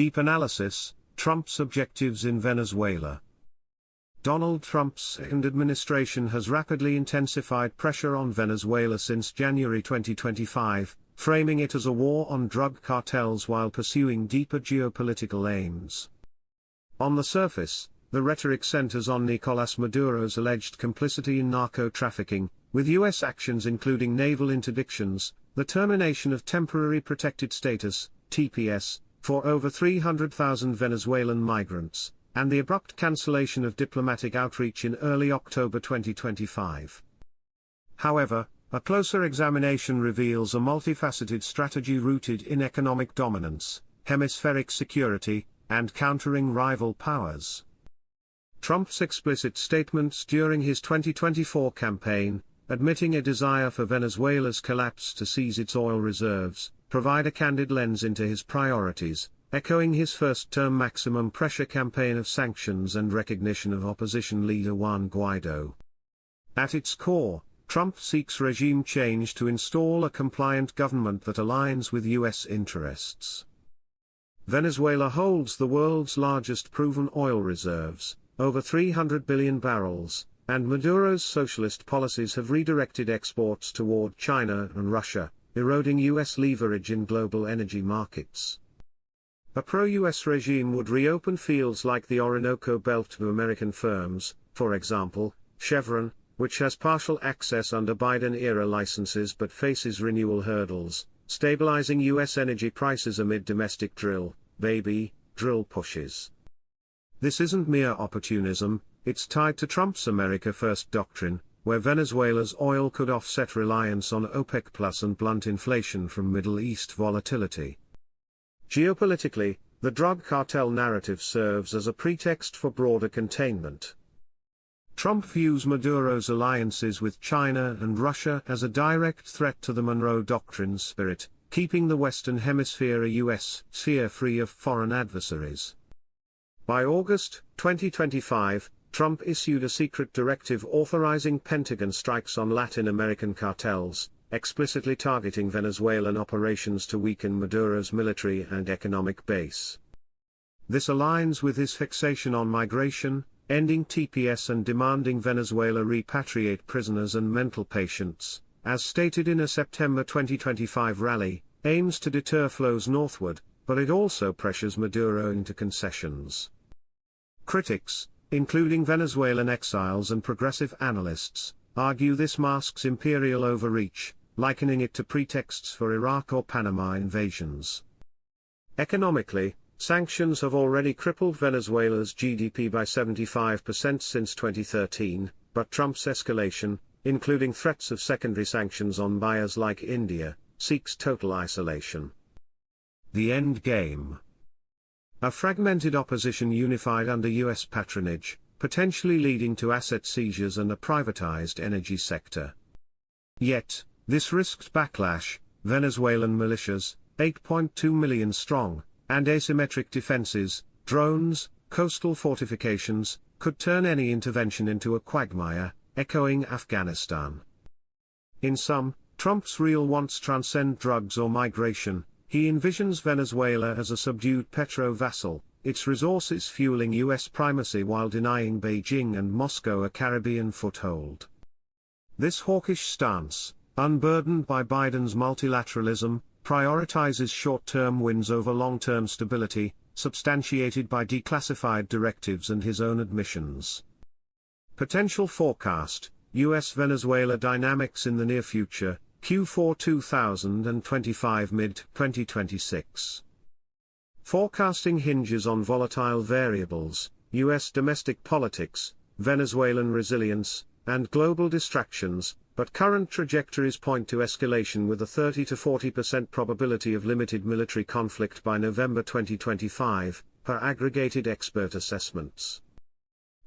Deep analysis, Trump's objectives in Venezuela. Donald Trump's second administration has rapidly intensified pressure on Venezuela since January 2025, framing it as a war on drug cartels while pursuing deeper geopolitical aims. On the surface, the rhetoric centers on Nicolás Maduro's alleged complicity in narco-trafficking, with U.S. actions including naval interdictions, the termination of temporary protected status, TPS, for over 300,000 Venezuelan migrants, and the abrupt cancellation of diplomatic outreach in early October 2025. However, a closer examination reveals a multifaceted strategy rooted in economic dominance, hemispheric security, and countering rival powers. Trump's explicit statements during his 2024 campaign, admitting a desire for Venezuela's collapse to seize its oil reserves, provide a candid lens into his priorities, echoing his first-term maximum pressure campaign of sanctions and recognition of opposition leader Juan Guaido. At its core, Trump seeks regime change to install a compliant government that aligns with U.S. interests. Venezuela holds the world's largest proven oil reserves, over 300 billion barrels, and Maduro's socialist policies have redirected exports toward China and Russia, eroding U.S. leverage in global energy markets. A pro-U.S. regime would reopen fields like the Orinoco Belt to American firms, for example, Chevron, which has partial access under Biden-era licenses but faces renewal hurdles, stabilizing U.S. energy prices amid domestic drill pushes. This isn't mere opportunism, it's tied to Trump's America First doctrine, where Venezuela's oil could offset reliance on OPEC Plus and blunt inflation from Middle East volatility. Geopolitically, the drug cartel narrative serves as a pretext for broader containment. Trump views Maduro's alliances with China and Russia as a direct threat to the Monroe Doctrine's spirit, keeping the Western Hemisphere a U.S. sphere free of foreign adversaries. By August 2025, Trump issued a secret directive authorizing Pentagon strikes on Latin American cartels, explicitly targeting Venezuelan operations to weaken Maduro's military and economic base. This aligns with his fixation on migration, ending TPS and demanding Venezuela repatriate prisoners and mental patients, as stated in a September 2025 rally, aims to deter flows northward, but it also pressures Maduro into concessions. Critics, including Venezuelan exiles and progressive analysts, argue this masks imperial overreach, likening it to pretexts for Iraq or Panama invasions. Economically, sanctions have already crippled Venezuela's GDP by 75% since 2013, but Trump's escalation, including threats of secondary sanctions on buyers like India, seeks total isolation. The end game. A fragmented opposition unified under U.S. patronage, potentially leading to asset seizures and a privatized energy sector. Yet, this risked backlash, Venezuelan militias, 8.2 million strong, and asymmetric defenses, drones, coastal fortifications, could turn any intervention into a quagmire, echoing Afghanistan. In sum, Trump's real wants transcend drugs or migration. He envisions Venezuela as a subdued Petro vassal, its resources fueling U.S. primacy while denying Beijing and Moscow a Caribbean foothold. This hawkish stance, unburdened by Biden's multilateralism, prioritizes short-term wins over long-term stability, substantiated by declassified directives and his own admissions. Potential forecast: U.S.-Venezuela dynamics in the near future, Q4 2025 mid-2026. Forecasting hinges on volatile variables, U.S. domestic politics, Venezuelan resilience, and global distractions, but current trajectories point to escalation with a 30 to 40% probability of limited military conflict by November 2025, per aggregated expert assessments.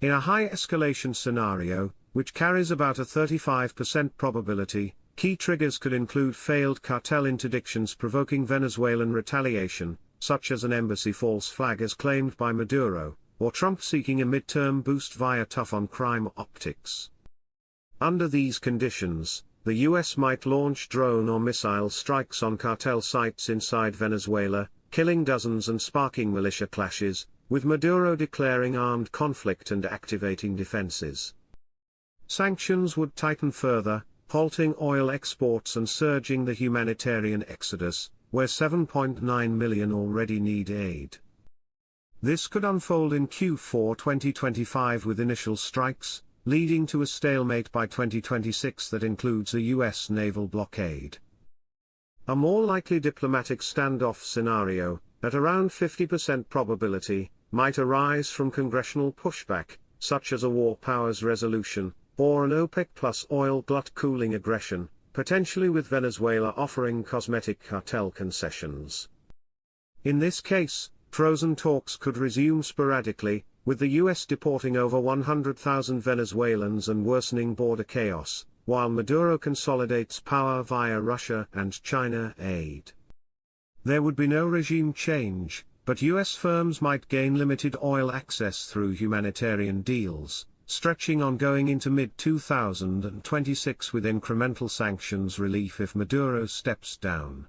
In a high escalation scenario, which carries about a 35% probability, key triggers could include failed cartel interdictions provoking Venezuelan retaliation, such as an embassy false flag as claimed by Maduro, or Trump seeking a midterm boost via tough-on-crime optics. Under these conditions, the U.S. might launch drone or missile strikes on cartel sites inside Venezuela, killing dozens and sparking militia clashes, with Maduro declaring armed conflict and activating defenses. Sanctions would tighten further, halting oil exports and surging the humanitarian exodus, where 7.9 million already need aid. This could unfold in Q4 2025 with initial strikes, leading to a stalemate by 2026 that includes a US naval blockade. A more likely diplomatic standoff scenario, at around 50% probability, might arise from congressional pushback, such as a war powers resolution, or an OPEC+ oil glut cooling aggression, potentially with Venezuela offering cosmetic cartel concessions. In this case, frozen talks could resume sporadically, with the US deporting over 100,000 Venezuelans and worsening border chaos, while Maduro consolidates power via Russia and China aid. There would be no regime change, but US firms might gain limited oil access through humanitarian deals, stretching ongoing into mid-2026 with incremental sanctions relief if Maduro steps down.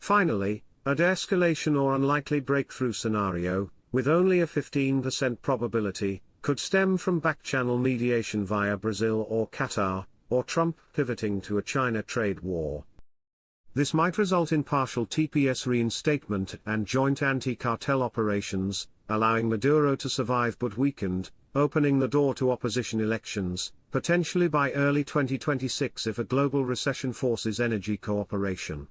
Finally, a de-escalation or unlikely breakthrough scenario, with only a 15% probability, could stem from back-channel mediation via Brazil or Qatar, or Trump pivoting to a China trade war. This might result in partial TPS reinstatement and joint anti-cartel operations, allowing Maduro to survive but weakened, opening the door to opposition elections, potentially by early 2026 if a global recession forces energy cooperation.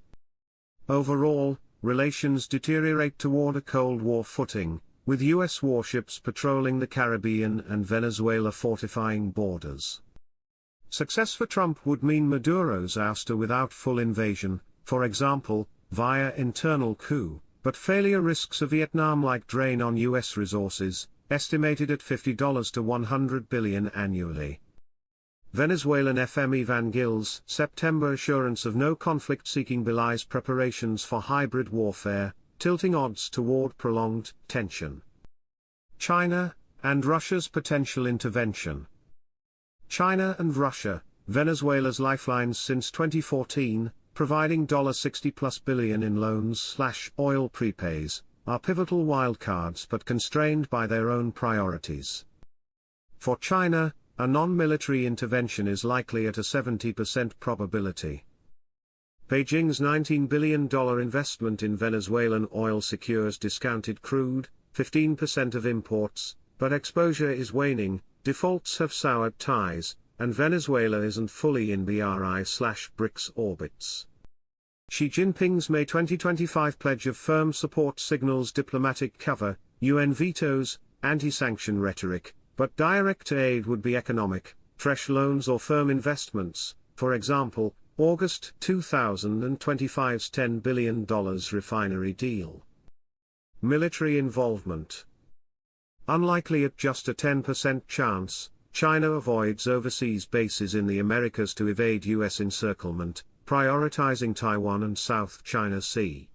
Overall, relations deteriorate toward a Cold War footing, with US warships patrolling the Caribbean and Venezuela fortifying borders. Success for Trump would mean Maduro's ouster without full invasion, for example, via internal coup, but failure risks a Vietnam-like drain on US resources, estimated at $50 to $100 billion annually. Venezuelan FME Van Gil's September assurance of no conflict seeking belies preparations for hybrid warfare, tilting odds toward prolonged tension. China, and Russia's potential intervention. China and Russia, Venezuela's lifelines since 2014, providing $60+ billion in loans/oil prepays, are pivotal wildcards but constrained by their own priorities. For China, a non-military intervention is likely at a 70% probability. Beijing's $19 billion investment in Venezuelan oil secures discounted crude, 15% of imports, but exposure is waning, defaults have soured ties, and Venezuela isn't fully in BRI/BRICS orbits. Xi Jinping's May 2025 pledge of firm support signals diplomatic cover, UN vetoes, anti-sanction rhetoric, but direct aid would be economic, fresh loans or firm investments, for example, August 2025's $10 billion refinery deal. Military involvement. Unlikely at just a 10% chance, China avoids overseas bases in the Americas to evade US encirclement, prioritizing Taiwan and South China Sea.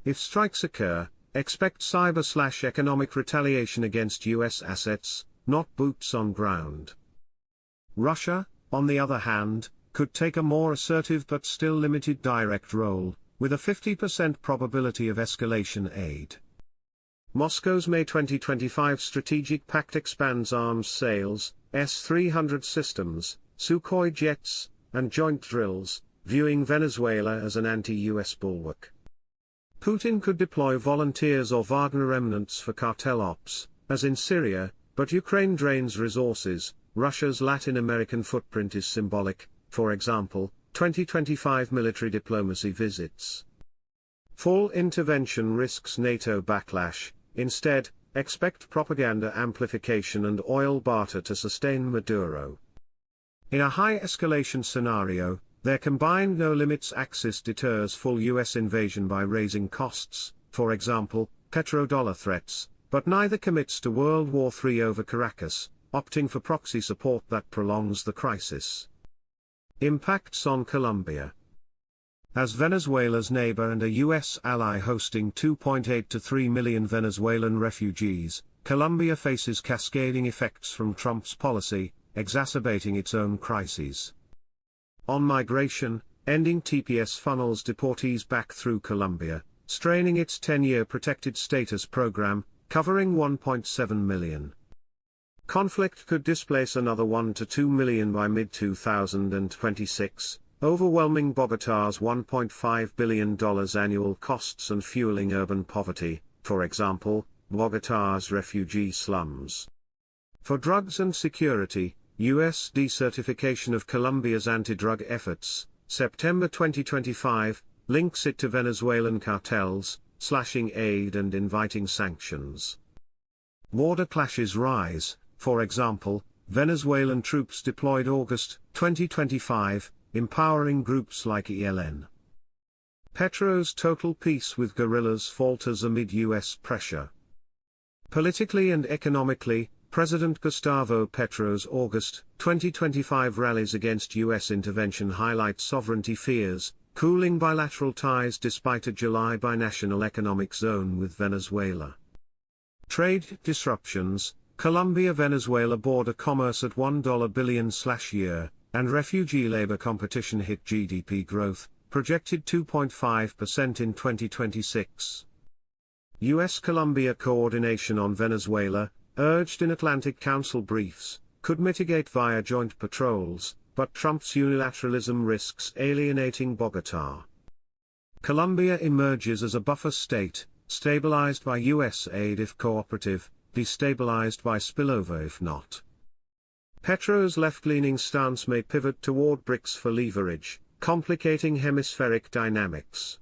If strikes occur, expect cyber/economic retaliation against US assets, not boots on ground. Russia, on the other hand, could take a more assertive but still limited direct role, with a 50% probability of escalation aid. Moscow's May 2025 strategic pact expands arms sales, S-300 systems, Sukhoi jets, and joint drills, viewing Venezuela as an anti-US bulwark. Putin could deploy volunteers or Wagner remnants for cartel ops, as in Syria, but Ukraine drains resources. Russia's Latin American footprint is symbolic, for example, 2025 military diplomacy visits. Full intervention risks NATO backlash, instead, expect propaganda amplification and oil barter to sustain Maduro. In a high-escalation scenario, their combined no-limits axis deters full US invasion by raising costs, for example, petrodollar threats, but neither commits to World War III over Caracas, opting for proxy support that prolongs the crisis. Impacts on Colombia. As Venezuela's neighbor and a US ally hosting 2.8 to 3 million Venezuelan refugees, Colombia faces cascading effects from Trump's policy, exacerbating its own crises. On migration, ending TPS funnels deportees back through Colombia, straining its 10-year protected status program, covering 1.7 million. Conflict could displace another 1 to 2 million by mid-2026, overwhelming Bogotá's $1.5 billion annual costs and fueling urban poverty, for example, Bogotá's refugee slums. For drugs and security, U.S. decertification of Colombia's anti-drug efforts, September 2025, links it to Venezuelan cartels, slashing aid and inviting sanctions. Border clashes rise, for example, Venezuelan troops deployed August 2025, empowering groups like ELN. Petro's total peace with guerrillas falters amid U.S. pressure. Politically and economically, President Gustavo Petro's August 2025 rallies against U.S. intervention highlight sovereignty fears, cooling bilateral ties despite a July binational economic zone with Venezuela. Trade disruptions, Colombia-Venezuela border commerce at $1 billion/year, and refugee labor competition hit GDP growth, projected 2.5% in 2026. U.S.-Colombia coordination on Venezuela, urged in Atlantic Council briefs, could mitigate via joint patrols, but Trump's unilateralism risks alienating Bogotá. Colombia emerges as a buffer state, stabilized by U.S. aid if cooperative, destabilized by spillover if not. Petro's left-leaning stance may pivot toward BRICS for leverage, complicating hemispheric dynamics.